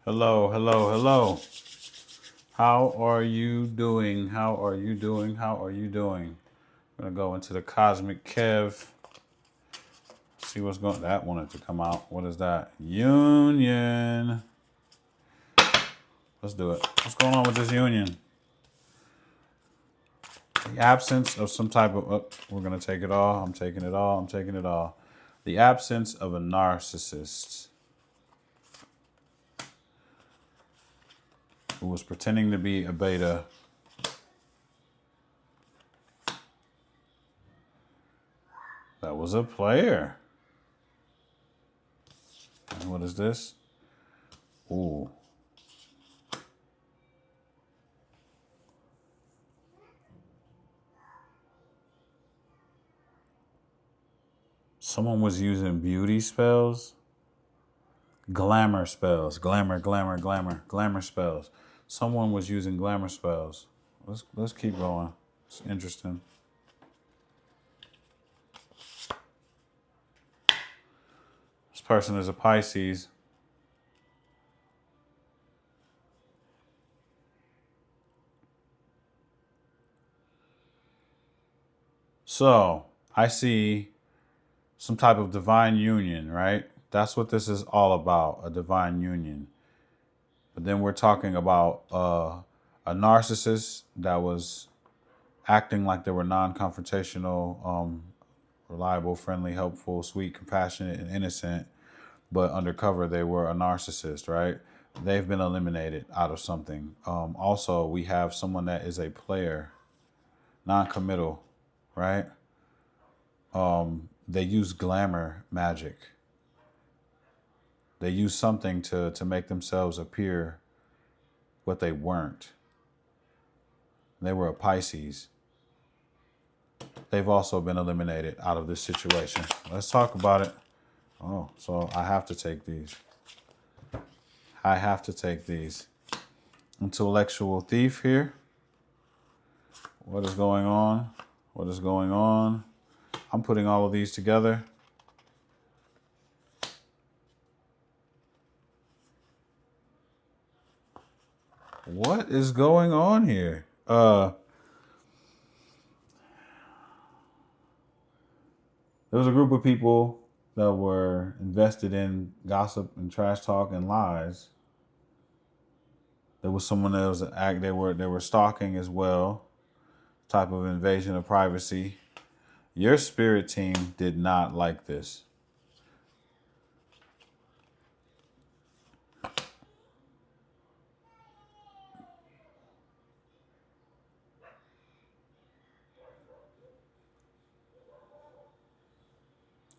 Hello, hello, hello. How are you doing? How are you doing? How are you doing? I'm gonna go into the Cosmic Kev. See what's going. That wanted to come out. What is that? Union. Let's do it. What's going on with this union? The absence of some type of. Oh, we're gonna take it all. I'm taking it all. I'm taking it all. The absence of a narcissist who was pretending to be a beta. That was a player. And what is this? Ooh. Someone was using beauty spells, glamour spells, glamour spells. Someone was using glamour spells. Let's keep going. It's interesting. This person is a Pisces. So I see some type of divine union, right? That's what this is all about, a divine union. But then we're talking about a narcissist that was acting like they were non-confrontational, reliable, friendly, helpful, sweet, compassionate, and innocent, but undercover they were a narcissist, right? They've been eliminated out of something. Also, we have someone that is a player, non-committal, right? They use glamour magic. They use something to make themselves appear what they weren't. They were a Pisces. They've also been eliminated out of this situation. Let's talk about it. Oh, so I have to take these. I have to take these. Intellectual thief here. What is going on? What is going on? I'm putting all of these together. What is going on here? There was a group of people that were invested in gossip and trash talk and lies. There was someone that was they were stalking as well, type of invasion of privacy. Your spirit team did not like this.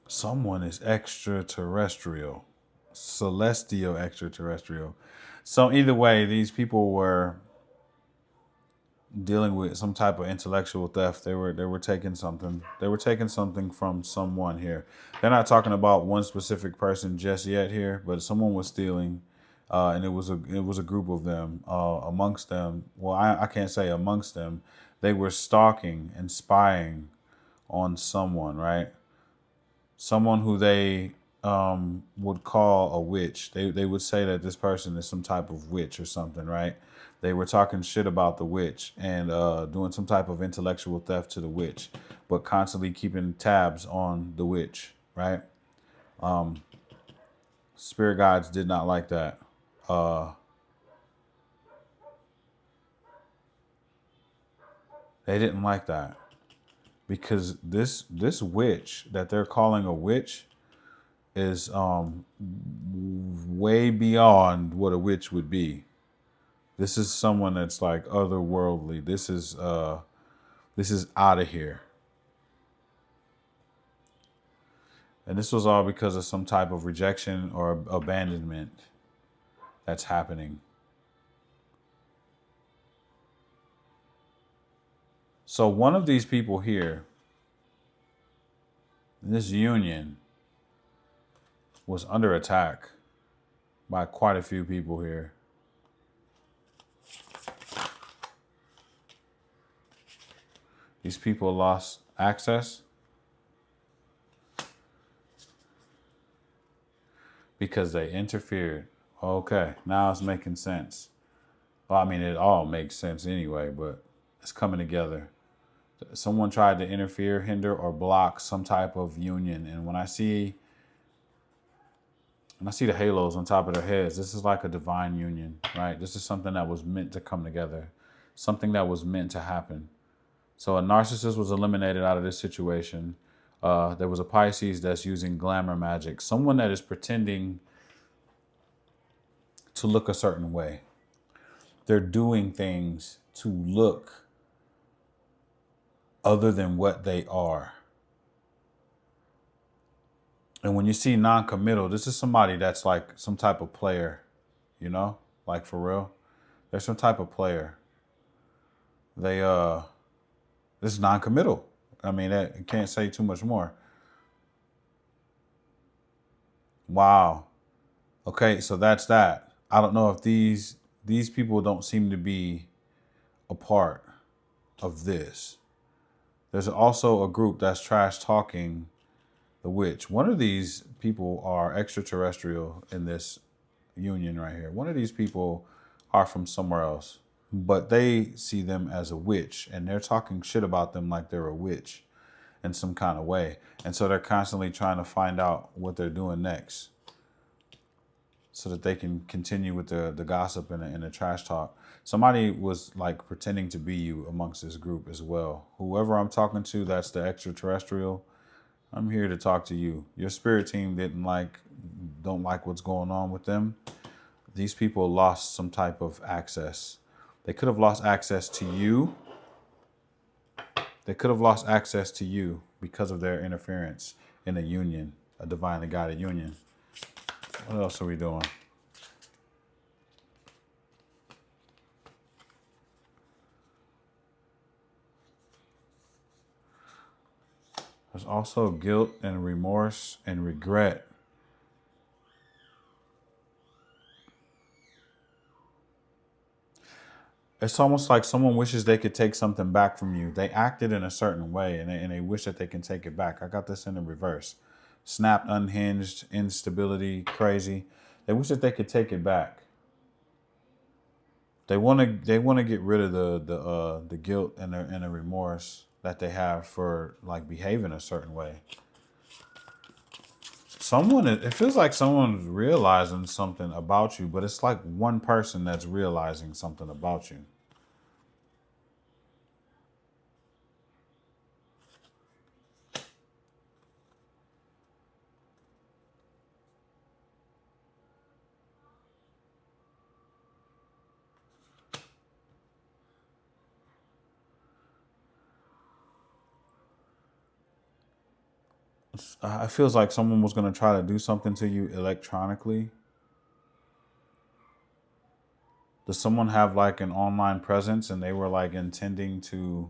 Someone is extraterrestrial, celestial extraterrestrial. So either way, these people were dealing with some type of intellectual theft. They were taking something. They were taking something from someone here. They're not talking about one specific person just yet here, but someone was stealing, and it was a group of them. Amongst them, well, I can't say amongst them. They were stalking and spying on someone, right? Someone who they would call a witch. They would say that this person is some type of witch or something, right? They were talking shit about the witch and doing some type of intellectual theft to the witch, but constantly keeping tabs on the witch, right? Spirit guides did not like that. Uh, they didn't like that because this witch that they're calling a witch is way beyond what a witch would be. This is someone that's like otherworldly. This is out of here. And this was all because of some type of rejection or abandonment that's happening. So one of these people here, this union, was under attack by quite a few people here. These people lost access because they interfered. Okay, now it's making sense. Well, I mean, it all makes sense anyway, but it's coming together. Someone tried to interfere, hinder, or block some type of union. And when I see the halos on top of their heads, this is like a divine union, right? This is something that was meant to come together, something that was meant to happen. So a narcissist was eliminated out of this situation. There was a Pisces that's using glamour magic, someone that is pretending to look a certain way. They're doing things to look other than what they are. And when you see non-committal, this is somebody that's like some type of player, like for real. They're some type of player. They this is non-committal. I mean, I can't say too much more. Wow. Okay, so that's that. I don't know if these people don't seem to be a part of this. There's also a group that's trash talking the witch. One of these people are extraterrestrial in this union right here. One of these people are from somewhere else, but they see them as a witch and they're talking shit about them like they're a witch in some kind of way. And so they're constantly trying to find out what they're doing next so that they can continue with the gossip and the trash talk. Somebody was like pretending to be you amongst this group as well. Whoever I'm talking to, that's the extraterrestrial. I'm here to talk to you. Your spirit team don't like what's going on with them. These people lost some type of access. They could have lost access to you. They could have lost access to you because of their interference in a union, a divinely guided union. What else are we doing? There's also guilt and remorse and regret. It's almost like someone wishes they could take something back from you. They acted in a certain way and they wish that they can take it back. I got this in the reverse. Snapped, unhinged, instability, crazy. They wish that they could take it back. They want to get rid of the guilt and the remorse that they have for like behaving a certain way. It feels like someone's realizing something about you, but it's like one person that's realizing something about you. It feels like someone was going to try to do something to you electronically. Does someone have like an online presence and they were like intending to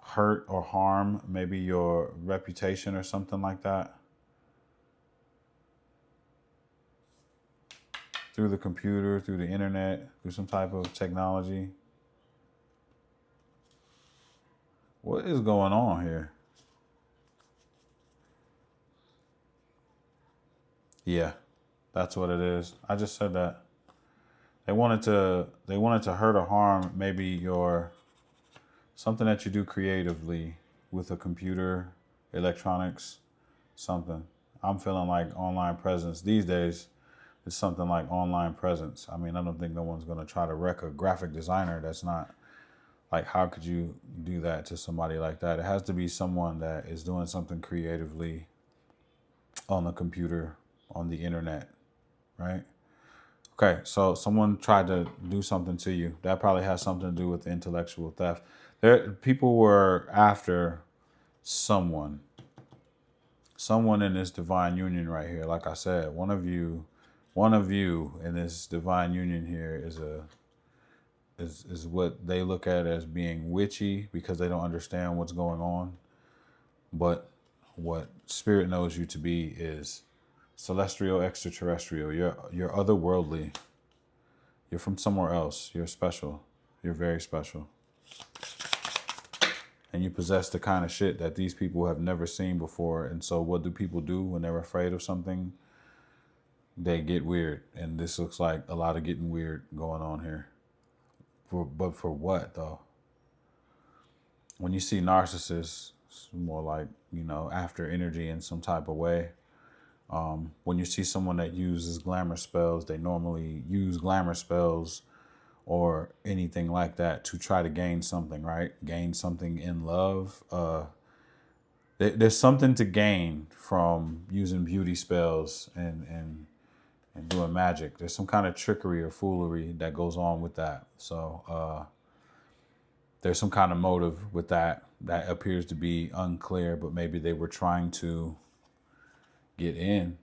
hurt or harm maybe your reputation or something like that? Through the computer, through the internet, through some type of technology. What is going on here? Yeah, that's what it is. I just said that. They wanted to hurt or harm maybe your something that you do creatively with a computer, electronics, something. I'm feeling like online presence these days is something like online presence. I mean, I don't think no one's going to try to wreck a graphic designer. That's not like, how could you do that to somebody like that? It has to be someone that is doing something creatively on the computer, on the internet, right? Okay, so someone tried to do something to you. That probably has something to do with intellectual theft. People were after someone, someone in this divine union right here. Like I said, one of you in this divine union here is what they look at as being witchy because they don't understand what's going on. But what spirit knows you to be is celestial, extraterrestrial. You're otherworldly. You're from somewhere else. You're special. You're very special. And you possess the kind of shit that these people have never seen before. And so what do people do when they're afraid of something? they get weird. And this looks like a lot of getting weird going on here. But for what though? When you see narcissists, it's more like, after energy in some type of way. When you see someone that uses glamour spells, they normally use glamour spells or anything like that to try to gain something, right? Gain something in love. There's something to gain from using beauty spells and doing magic. There's some kind of trickery or foolery that goes on with that. So there's some kind of motive with that appears to be unclear, but maybe they were trying to get in.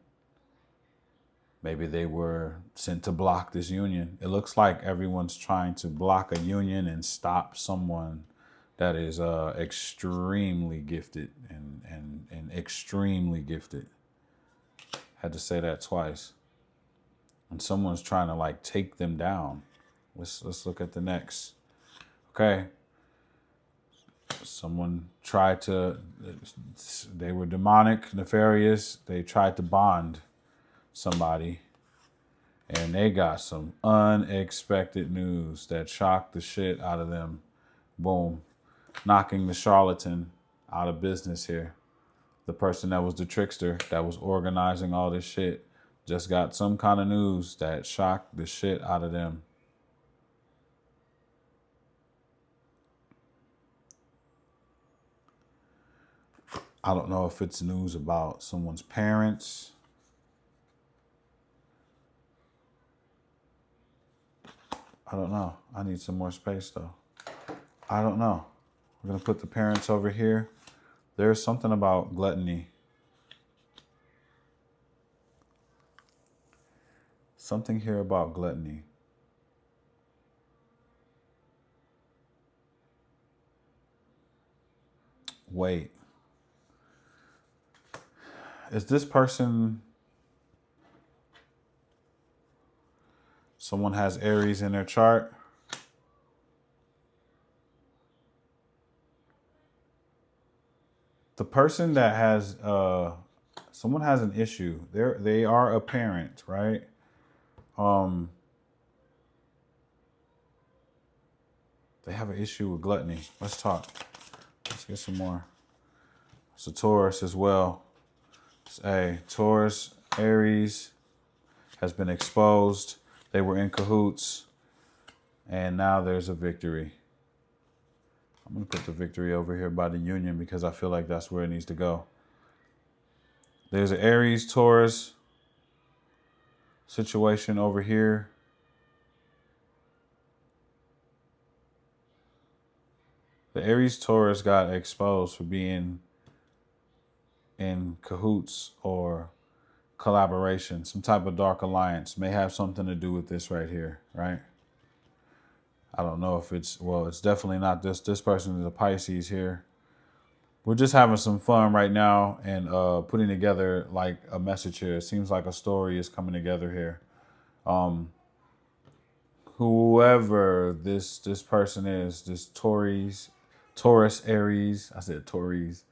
Maybe they were sent to block this union. It looks like everyone's trying to block a union and stop someone that is extremely gifted and extremely gifted. Had to say that twice. And someone's trying to like take them down. Let's look at the next. Okay. Someone tried to, they were demonic, nefarious. They tried to bond somebody, and they got some unexpected news that shocked the shit out of them. Boom. Knocking the charlatan out of business here. The person that was the trickster that was organizing all this shit just got some kind of news that shocked the shit out of them. I don't know if it's news about someone's parents. I don't know. I need some more space though. I don't know. We're going to put the parents over here. There's something about gluttony. Something here about gluttony. Wait. Is this person... Someone has Aries in their chart? The person that has... someone has an issue. They are a parent, right? They have an issue with gluttony. Let's talk. Let's get some more. It's a Taurus as well. Taurus, Aries has been exposed. They were in cahoots. And now there's a victory. I'm going to put the victory over here by the union because I feel like that's where it needs to go. There's an Aries, Taurus situation over here. The Aries Taurus got exposed for being in cahoots or collaboration. Some type of dark alliance may have something to do with this right here, right? I don't know if it's definitely not this. This person is a Pisces here. We're just having some fun right now and putting together like a message here. It seems like a story is coming together here. Whoever this person is, this Taurus, Aries, I said Taurus,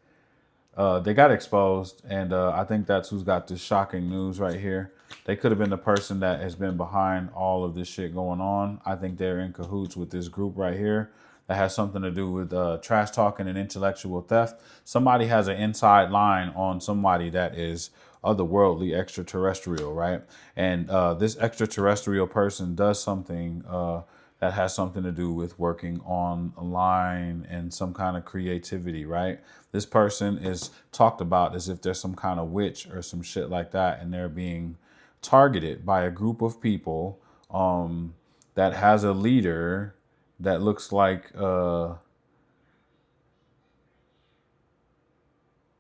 they got exposed, and I think that's who's got this shocking news right here. They could have been the person that has been behind all of this shit going on. I think they're in cahoots with this group right here that has something to do with trash talking and intellectual theft. Somebody has an inside line on somebody that is otherworldly, extraterrestrial, right? And this extraterrestrial person does something that has something to do with working online and some kind of creativity, right? This person is talked about as if there's some kind of witch or some shit like that, and they're being targeted by a group of people that has a leader that looks like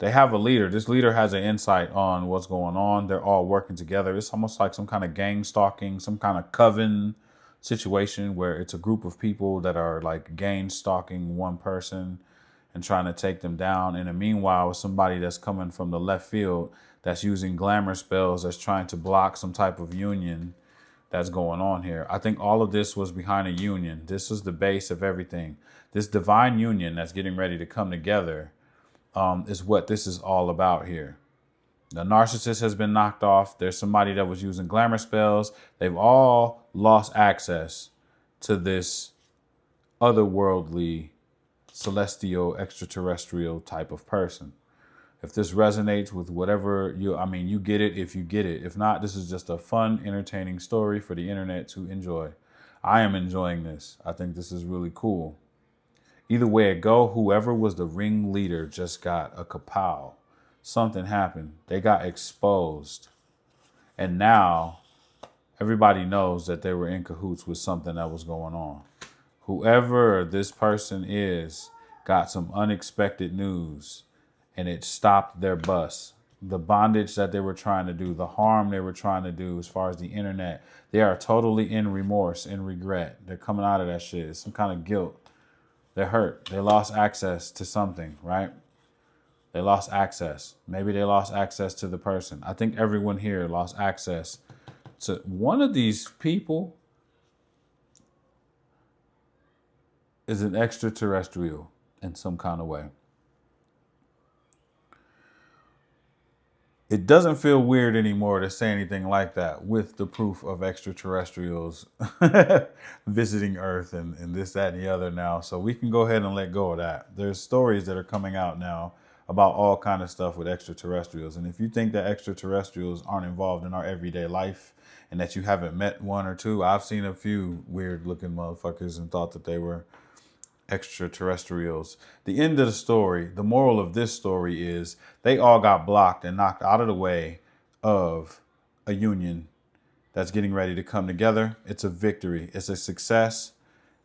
they have a leader. This leader has an insight on what's going on. They're all working together. It's almost like some kind of gang stalking, some kind of coven situation where it's a group of people that are like gang stalking one person and trying to take them down. And in meanwhile, somebody that's coming from the left field that's using glamour spells, that's trying to block some type of union that's going on here. I think all of this was behind a union. This is the base of everything. This divine union that's getting ready to come together is what this is all about here. The narcissist has been knocked off. There's somebody that was using glamour spells. They've all lost access to this otherworldly, celestial, extraterrestrial type of person. If this resonates with whatever you get it if you get it. If not, this is just a fun, entertaining story for the internet to enjoy. I am enjoying this. I think this is really cool. Either way it go, whoever was the ringleader just got a kapow. Something happened. They got exposed. And now everybody knows that they were in cahoots with something that was going on. Whoever this person is got some unexpected news, and it stopped their bus. The bondage that they were trying to do, the harm they were trying to do as far as the internet, they are totally in remorse and regret. They're coming out of that shit. It's some kind of guilt. They're hurt. They lost access to something, right? They lost access. Maybe they lost access to the person. I think everyone here lost access to one of these people is an extraterrestrial in some kind of way. It doesn't feel weird anymore to say anything like that with the proof of extraterrestrials visiting Earth and this, that, and the other now. So we can go ahead and let go of that. There's stories that are coming out now about all kind of stuff with extraterrestrials. And if you think that extraterrestrials aren't involved in our everyday life and that you haven't met one or two, I've seen a few weird looking motherfuckers and thought that they were extraterrestrials. The end of the story, the moral of this story is they all got blocked and knocked out of the way of a union that's getting ready to come together. It's a victory. It's a success.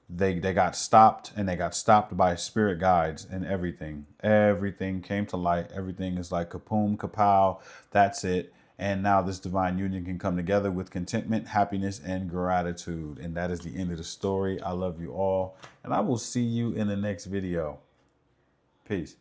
They got stopped, and they got stopped by spirit guides and everything. Everything came to light. Everything is like kapoom, kapow. That's it. And now this divine union can come together with contentment, happiness, and gratitude. And that is the end of the story. I love you all. And I will see you in the next video. Peace.